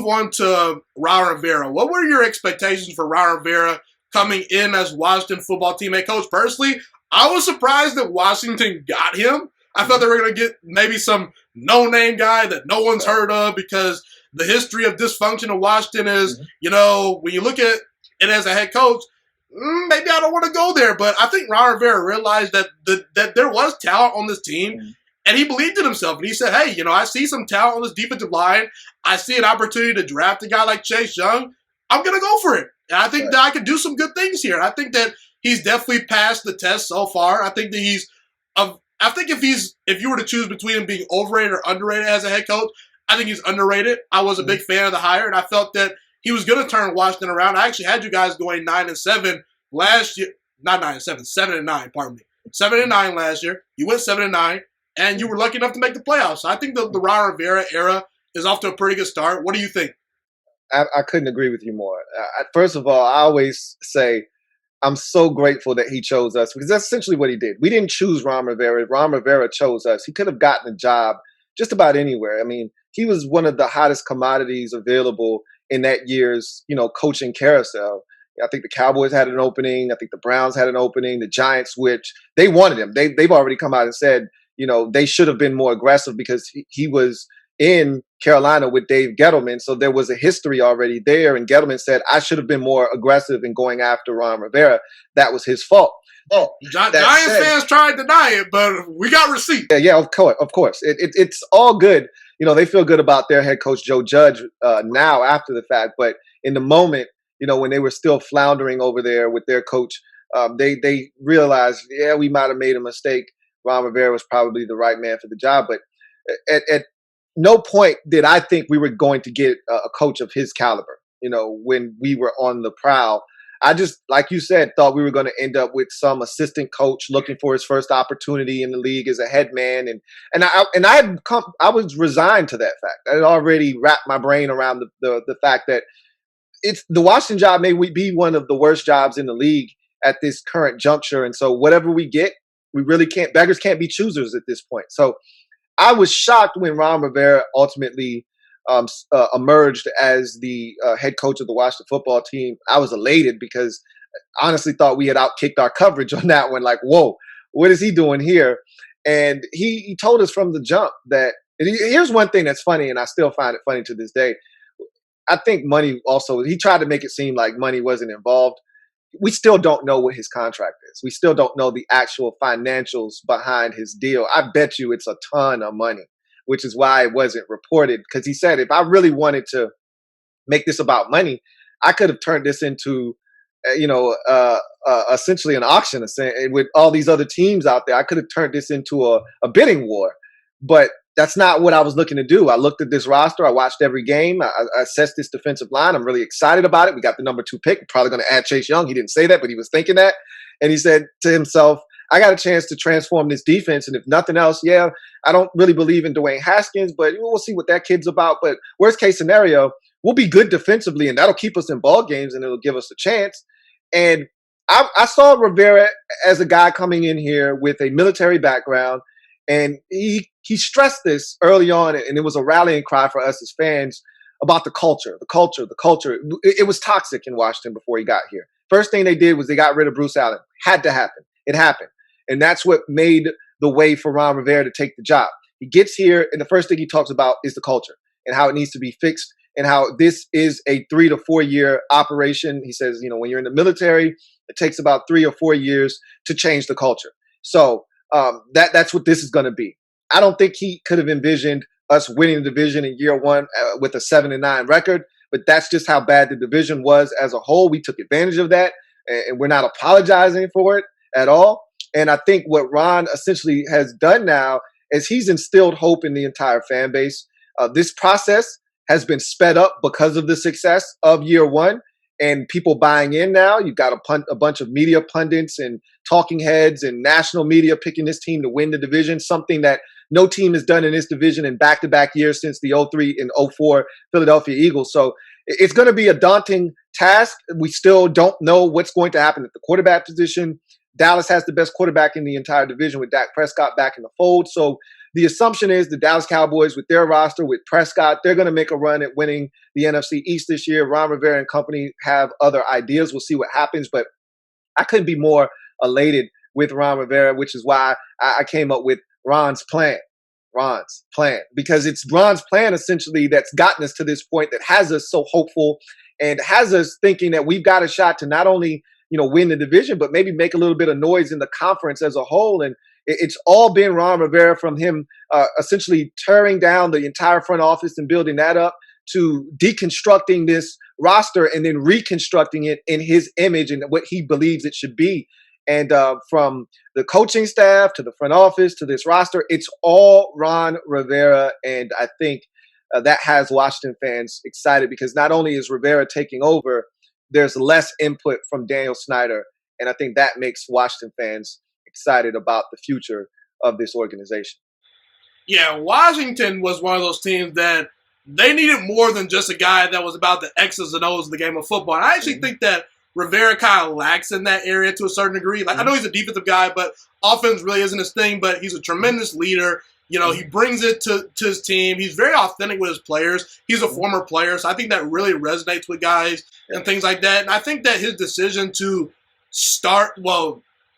move on to Ron Rivera. What were your expectations for Ron Rivera coming in as Washington football team head coach? Personally, I was surprised that Washington got him. I thought they were going to get maybe some no-name guy that no one's heard of, because the history of dysfunction in Washington is, when you look at it as a head coach, maybe I don't want to go there. But I think Ron Rivera realized that there was talent on this team, and he believed in himself. And he said, hey, I see some talent on this defensive line. I see an opportunity to draft a guy like Chase Young. I'm going to go for it. And I think that I could do some good things here. And I think that he's definitely passed the test so far. I think that if you were to choose between him being overrated or underrated as a head coach, I think he's underrated. I was a big fan of the hire, and I felt that he was going to turn Washington around. I actually had you guys going 9-7 last year. Not 9-7, 7-9, pardon me. 7-9 last year. You went 7-9, and you were lucky enough to make the playoffs. So I think the Ron Rivera era is off to a pretty good start. What do you think? I couldn't agree with you more. First of all, I always say I'm so grateful that he chose us, because that's essentially what he did. We didn't choose Ron Rivera. Ron Rivera chose us. He could have gotten a job just about anywhere. I mean, he was one of the hottest commodities available in that year's, coaching carousel. I think the Cowboys had an opening. I think the Browns had an opening. The Giants, which they wanted him. They've already come out and said, they should have been more aggressive, because he was in Carolina with Dave Gettleman. So there was a history already there. And Gettleman said, I should have been more aggressive in going after Ron Rivera. That was his fault. Giants fans tried to deny it, but we got receipts. Yeah, of course. It's all good. They feel good about their head coach, Joe Judge, now after the fact. But in the moment, when they were still floundering over there with their coach, they realized, we might have made a mistake. Ron Rivera was probably the right man for the job. But at no point did I think we were going to get a coach of his caliber, when we were on the prowl. I just, like you said, thought we were going to end up with some assistant coach looking for his first opportunity in the league as a head man. And I was resigned to that fact. I had already wrapped my brain around the fact that it's the Washington job may be one of the worst jobs in the league at this current juncture. And so whatever we get, we really beggars can't be choosers at this point. So I was shocked when Ron Rivera ultimately emerged as the head coach of the Washington football team. I was elated, because I honestly thought we had outkicked our coverage on that one. Like, whoa, what is he doing here? And he told us from the jump that here's one thing that's funny, and I still find it funny to this day. I think money also, he tried to make it seem like money wasn't involved. We still don't know what his contract is. We still don't know the actual financials behind his deal. I bet you it's a ton of money, which is why it wasn't reported. Because he said, if I really wanted to make this about money, I could have turned this into, essentially an auction with all these other teams out there. I could have turned this into a bidding war. But that's not what I was looking to do. I looked at this roster. I watched every game. I assessed this defensive line. I'm really excited about it. We got the number 2 pick. We're probably going to add Chase Young. He didn't say that, but he was thinking that. And he said to himself, I got a chance to transform this defense. And if nothing else, I don't really believe in Dwayne Haskins, but we'll see what that kid's about. But worst case scenario, we'll be good defensively, and that'll keep us in ball games, and it'll give us a chance. And I saw Rivera as a guy coming in here with a military background. And he stressed this early on, and it was a rallying cry for us as fans about the culture. It was toxic in Washington before he got here. First thing they did was they got rid of Bruce Allen. Had to happen. It happened. And that's what made the way for Ron Rivera to take the job. He gets here, and the first thing he talks about is the culture and how it needs to be fixed, and how this is a 3 to 4 year operation. He says, when you're in the military, it takes about 3 or 4 years to change the culture. So that's what this is going to be. I don't think he could have envisioned us winning the division in year one with a 7-9 record, but that's just how bad the division was as a whole. We took advantage of that, and we're not apologizing for it at all. And I think what Ron essentially has done now is he's instilled hope in the entire fan base. This process has been sped up because of the success of year one. And people buying in now. You've got a bunch of media pundits and talking heads and national media picking this team to win the division, something that no team has done in this division in back-to-back years since the 03 and 04 Philadelphia Eagles. So it's going to be a daunting task. We still don't know what's going to happen at the quarterback position. Dallas has the best quarterback in the entire division with Dak Prescott back in the fold. So the assumption is the Dallas Cowboys, with their roster, with Prescott, they're going to make a run at winning the NFC East this year. Ron Rivera and company have other ideas. We'll see what happens, but I couldn't be more elated with Ron Rivera, which is why I came up with Ron's plan. Ron's plan, because it's Ron's plan essentially that's gotten us to this point, that has us so hopeful and has us thinking that we've got a shot to not only, win the division, but maybe make a little bit of noise in the conference as a whole. And it's all been Ron Rivera, from him essentially tearing down the entire front office and building that up, to deconstructing this roster and then reconstructing it in his image and what he believes it should be. And from the coaching staff to the front office to this roster, it's all Ron Rivera. And I think that has Washington fans excited, because not only is Rivera taking over, there's less input from Daniel Snyder. And I think that makes Washington fans excited about the future of this organization. Yeah, Washington was one of those teams that they needed more than just a guy that was about the X's and O's of the game of football. And I actually think that Rivera kind of lacks in that area to a certain degree. Like, I know he's a defensive guy, but offense really isn't his thing. But he's a tremendous leader. He brings it to his team. He's very authentic with his players. He's a former player, so I think that really resonates with guys and things like that. And I think that his decision to start,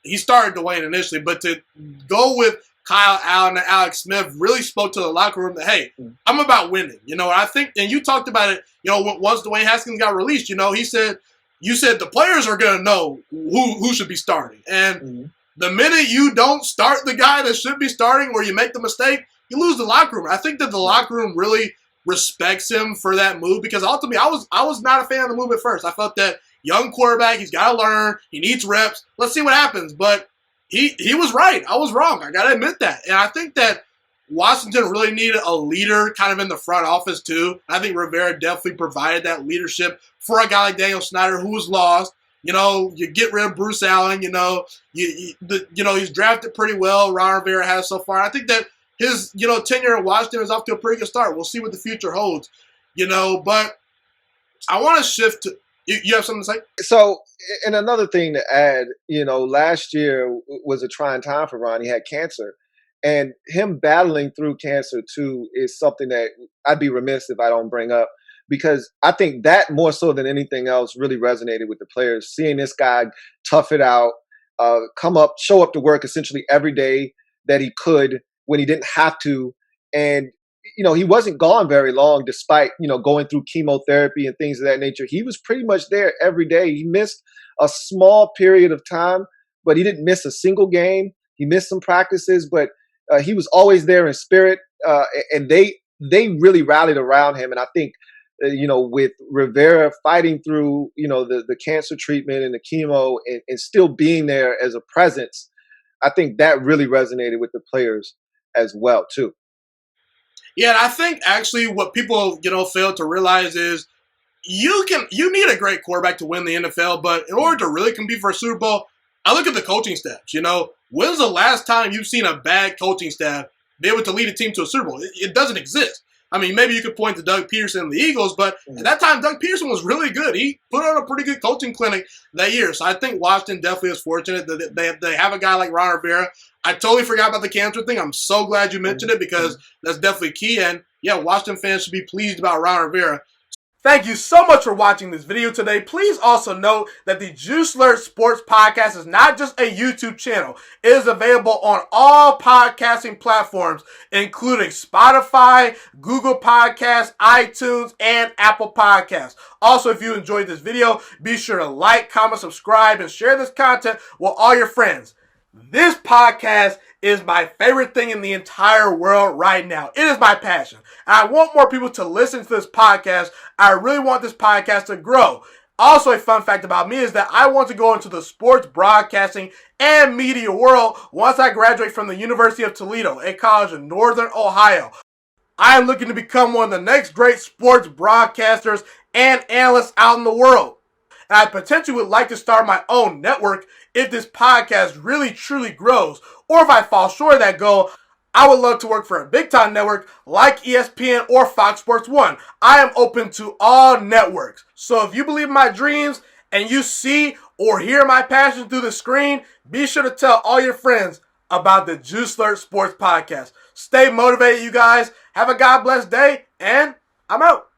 he started Dwayne initially, but to go with Kyle Allen and Alex Smith really spoke to the locker room that, hey, I'm about winning. I think, and you talked about it, once Dwayne Haskins got released, he said, you said the players are going to know who should be starting. And the minute you don't start the guy that should be starting, or you make the mistake, you lose the locker room. I think that the locker room really respects him for that move, because ultimately I was not a fan of the move at first. I felt that young quarterback, he's got to learn. He needs reps. Let's see what happens. But he was right. I was wrong. I got to admit that. And I think that Washington really needed a leader kind of in the front office too. I think Rivera definitely provided that leadership for a guy like Daniel Snyder, who was lost. You get rid of Bruce Allen. He's drafted pretty well. Ron Rivera has so far. I think that his tenure in Washington is off to a pretty good start. We'll see what the future holds. But I want to shift to. You have something to say? So, and another thing to add, last year was a trying time for Ron. He had cancer. And him battling through cancer, too, is something that I'd be remiss if I don't bring up, because I think that more so than anything else really resonated with the players. Seeing this guy tough it out, come up, show up to work essentially every day that he could when he didn't have to. And he wasn't gone very long, despite, going through chemotherapy and things of that nature. He was pretty much there every day. He missed a small period of time, but he didn't miss a single game. He missed some practices, but he was always there in spirit. And they really rallied around him. And I think, with Rivera fighting through, the cancer treatment and the chemo and still being there as a presence, I think that really resonated with the players as well, too. Yeah, and I think actually what people, fail to realize is you need a great quarterback to win the NFL, but in order to really compete for a Super Bowl, I look at the coaching staffs. When's the last time you've seen a bad coaching staff be able to lead a team to a Super Bowl? It doesn't exist. I mean, maybe you could point to Doug Peterson and the Eagles, but at that time, Doug Peterson was really good. He put on a pretty good coaching clinic that year. So I think Washington definitely is fortunate that they have a guy like Ron Rivera. I totally forgot about the cancer thing. I'm so glad you mentioned it, because that's definitely key. And, yeah, Washington fans should be pleased about Ron Rivera. Thank you so much for watching this video today. Please also note that the Juice Alert Sports Podcast is not just a YouTube channel. It is available on all podcasting platforms, including Spotify, Google Podcasts, iTunes, and Apple Podcasts. Also, if you enjoyed this video, be sure to like, comment, subscribe, and share this content with all your friends. This podcast is my favorite thing in the entire world right now. It is my passion. And I want more people to listen to this podcast. I really want this podcast to grow. Also, a fun fact about me is that I want to go into the sports broadcasting and media world once I graduate from the University of Toledo, a college in Northern Ohio. I am looking to become one of the next great sports broadcasters and analysts out in the world. And I potentially would like to start my own network if this podcast really truly grows. Or if I fall short of that goal, I would love to work for a big-time network like ESPN or Fox Sports 1. I am open to all networks. So if you believe in my dreams and you see or hear my passion through the screen, be sure to tell all your friends about the Juice Alert Sports Podcast. Stay motivated, you guys. Have a God bless day, and I'm out.